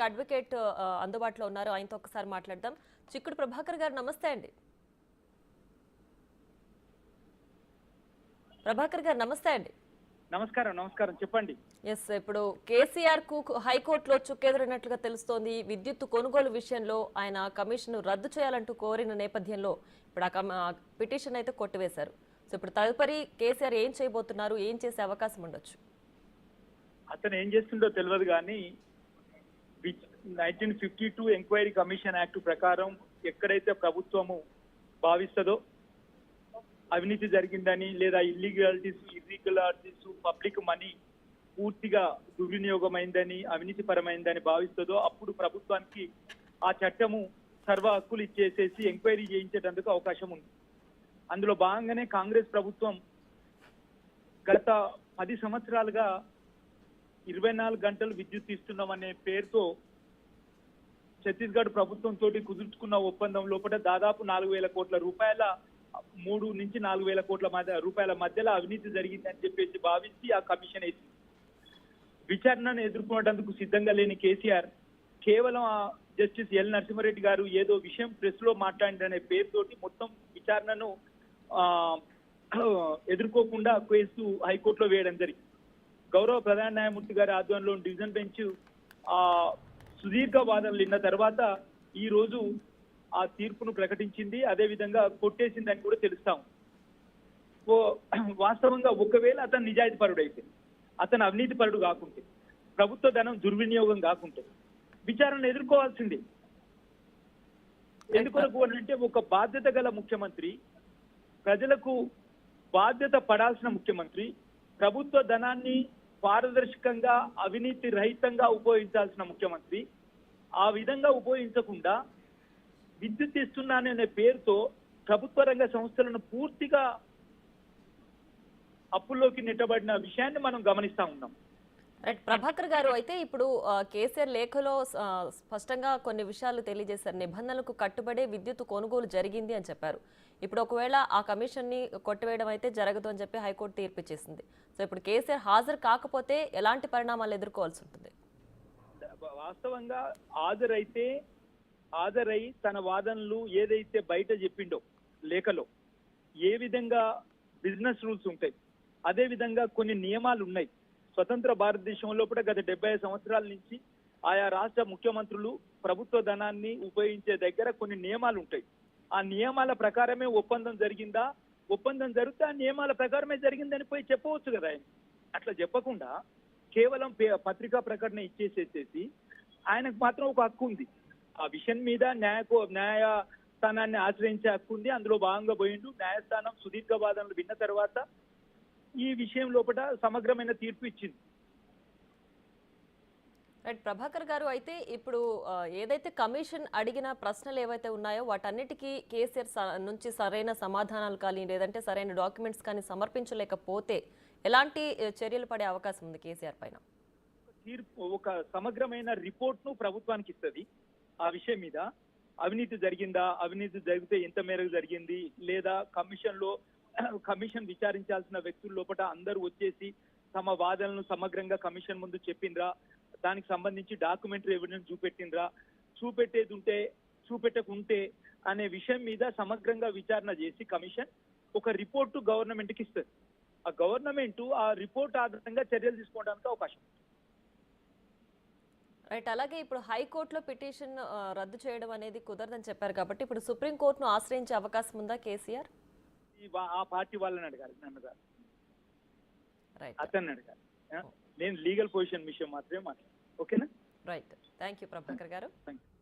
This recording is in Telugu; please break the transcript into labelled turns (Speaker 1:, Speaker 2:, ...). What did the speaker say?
Speaker 1: అడ్వకేట్ అందుబాటులో ఉన్నారు, ఆయనతో ఒకసారి మాట్లాడదాం. చిక్కుడు ప్రభాకర్ గారు నమస్తే అండి. ప్రభాకర్ గారు నమస్తే అండి.
Speaker 2: నమస్కారం నమస్కారం చెప్పండి.
Speaker 1: ఎస్, ఇప్పుడు కేసీఆర్ కు హైకోర్టులో చుక్కెదురైనట్లుగా తెలుస్తోంది. విద్యుత్ కొనుగోలు విషయంలో ఆయన కమిషన్ రద్దు చేయాలంటూ కోరిన నేపథ్యంలో ఇప్పుడు ఆ పిటిషన్ అయితే కొట్టివేశారు. సో ఇప్పుడు తదుపరి కేసీఆర్ ఏం చేయబోతున్నారు, ఏం చేసే అవకాశం ఉండొచ్చు?
Speaker 2: అతను ఏం చేస్తుండో తెలియదు కానీ 1952 ఎంక్వైరీ కమిషన్ యాక్ట్ ప్రకారం ఎక్కడైతే ప్రభుత్వము భావిస్తుందో అవినీతి జరిగిందని లేదా ఇర్రెగ్యులారిటీస్ పబ్లిక్ మనీ పూర్తిగా దుర్వినియోగమైందని అవినీతి పరమైందని భావిస్తుందో అప్పుడు ప్రభుత్వానికి ఆ చట్టము సర్వ హక్కులు ఇచ్చేసేసి ఎంక్వైరీ చేయించేటందుకు అవకాశం ఉంది. అందులో భాగంగానే కాంగ్రెస్ ప్రభుత్వం గత 10 సంవత్సరాలుగా 24 గంటలు విద్యుత్ ఇస్తున్నామనే పేరుతో ఛత్తీస్గఢ్ ప్రభుత్వం తోటి కుదుర్చుకున్న ఒప్పందం లోపల దాదాపు 4,000 కోట్ల రూపాయల 3 నుంచి 4,000 కోట్ల రూపాయల మధ్యలో అవినీతి జరిగిందని చెప్పేసి భావించి ఆ కమిషన్ వేసింది. విచారణను ఎదుర్కొనేందుకు సిద్ధంగా లేని కేసీఆర్ కేవలం జస్టిస్ ఎల్ నరసింహారెడ్డి గారు ఏదో విషయం ప్రెస్ లో మాట్లాడిననే పేరుతోటి మొత్తం విచారణను ఎదుర్కోకుండా కేసు హైకోర్టులో వేయడం జరిగింది. గౌరవ ప్రధాన న్యాయమూర్తి గారి ఆధ్వర్యంలో డివిజన్ బెంచ్ సుదీర్ఘ వాదనలు విన్న తర్వాత ఈ రోజు ఆ తీర్పును ప్రకటించింది. అదే విధంగా కొట్టేసిందని కూడా తెలుస్తాం. వాస్తవంగా ఒకవేళ అతను నిజాయితీ పరుడైతే, అతను అవినీతి పరుడు కాకుంటే, ప్రభుత్వ ధనం దుర్వినియోగం కాకుంటే విచారణ ఎదుర్కోవాల్సిందే. ఎందుకొరకు అంటే ఒక బాధ్యత గల ముఖ్యమంత్రి, ప్రజలకు బాధ్యత పడాల్సిన ముఖ్యమంత్రి, ప్రభుత్వ ధనాన్ని పారదర్శకంగా అవినీతి రహితంగా ఉపయోగించాల్సిన ముఖ్యమంత్రి ఆ విధంగా ఉపయోగించకుండా విద్యుత్ ఇస్తున్నాననే పేరుతో ప్రభుత్వ రంగ సంస్థలను పూర్తిగా అప్పుల్లోకి నెట్టబడిన విషయాన్ని మనం గమనిస్తా ఉన్నాం.
Speaker 1: రైట్ ప్రభాకర్ గారు, అయితే ఇప్పుడు కేసీఆర్ లేఖలో స్పష్టంగా కొన్ని విషయాలు తెలియజేశారు. నిబంధనలకు కట్టుబడే విద్యుత్ కొనుగోలు జరిగింది అని చెప్పారు. ఇప్పుడు ఒకవేళ ఆ కమిషన్ ని కొట్టివేయడం అయితే జరగదు అని చెప్పి హైకోర్టు తీర్పు ఇచ్చేసింది. సో ఇప్పుడు కేసీఆర్ హాజరు కాకపోతే ఎలాంటి పరిణామాలు ఎదుర్కోవాల్సి ఉంటుంది?
Speaker 2: వాస్తవంగా హాజరై తన వాదనలు ఏదైతే బయట చెప్పిండో లేఖలో ఏ విధంగా బిజినెస్ రూల్స్ ఉంటాయి, అదే విధంగా కొన్ని నియమాలు ఉన్నాయి. స్వతంత్ర భారతదేశం లోపల గత 70 సంవత్సరాల నుంచి ఆయా రాష్ట్ర ముఖ్యమంత్రులు ప్రభుత్వ ధనాన్ని ఉపయోగించే దగ్గర కొన్ని నియమాలు ఉంటాయి. ఆ నియమాల ప్రకారమే ఒప్పందం జరిగిందా, ఒప్పందం జరిగితే ఆ నియమాల ప్రకారమే జరిగిందని పోయి చెప్పవచ్చు కదా. ఆయన అట్లా చెప్పకుండా కేవలం పత్రికా ప్రకటన ఇచ్చేసేసేసి ఆయనకు మాత్రం ఒక హక్కు ఉంది. ఆ విషయం మీద న్యాయస్థానాన్ని ఆశ్రయించే హక్కు ఉంది. అందులో భాగంగా పోయిండు. న్యాయస్థానం సుదీర్ఘ వాదనలు విన్న తర్వాత ఈ విషయం లోపల సమగ్రమైన తీర్పు ఇచ్చింది.
Speaker 1: రైట్ ప్రభాకర్ గారు, అయితే ఇప్పుడు ఏదైతే కమిషన్ అడిగిన ప్రశ్నలు ఏవైతే ఉన్నాయో వాటన్నిటికీ కేసీఆర్ నుంచి సరైన సమాధానాలు కానీ లేదంటే సరైన డాక్యుమెంట్స్ కానీ సమర్పించలేకపోతే ఎలాంటి చర్యలు పడే అవకాశం ఉంది కేసీఆర్ పైన?
Speaker 2: తీర్పు ఒక సమగ్రమైన రిపోర్ట్ ను ప్రభుత్వానికి ఇస్తుంది. ఆ విషయం మీద అవినీతి జరిగిందా, అవినీతి జరిగితే ఎంత మేరకు జరిగింది, లేదా కమిషన్ విచారించాల్సిన వ్యక్తుల లోపల అందరూ వచ్చేసి తమ వాదనలను సమగ్రంగా కమిషన్ ముందు చెప్పిండ్రా, దానికి సంబంధించి డాక్యుమెంటరీ ఎవిడెన్స్ చూపెట్టేది ఉంటే చూపెట్టకుంటే అనే విషయం మీద సమగ్రంగా విచారణ చేసి కమిషన్ ఒక రిపోర్టు గవర్నమెంట్ కి ఇస్తుంది. ఆ గవర్నమెంట్ ఆ రిపోర్ట్ ఆధారంగా చర్యలు తీసుకోవడానికి అవకాశం.
Speaker 1: రైట్, అలాగే ఇప్పుడు హైకోర్టులో పిటిషన్ రద్దు చేయడం అనేది కుదరదని చెప్పారు కాబట్టి ఇప్పుడు సుప్రీంకోర్టును ఆశ్రయించే అవకాశం ఉందా కేసీఆర్?
Speaker 2: ఆ పార్టీ వాళ్ళని అడగాలి, నన్ను కాదు,
Speaker 1: రైట్,
Speaker 2: అతన్ని అడగాలి. నేను లీగల్ పొజిషన్ విషయం మాత్రమే మాట్లాడాను. ఓకేనా?
Speaker 1: రైట్, థ్యాంక్ యూ ప్రభాకర్ గారు.
Speaker 2: Thank you.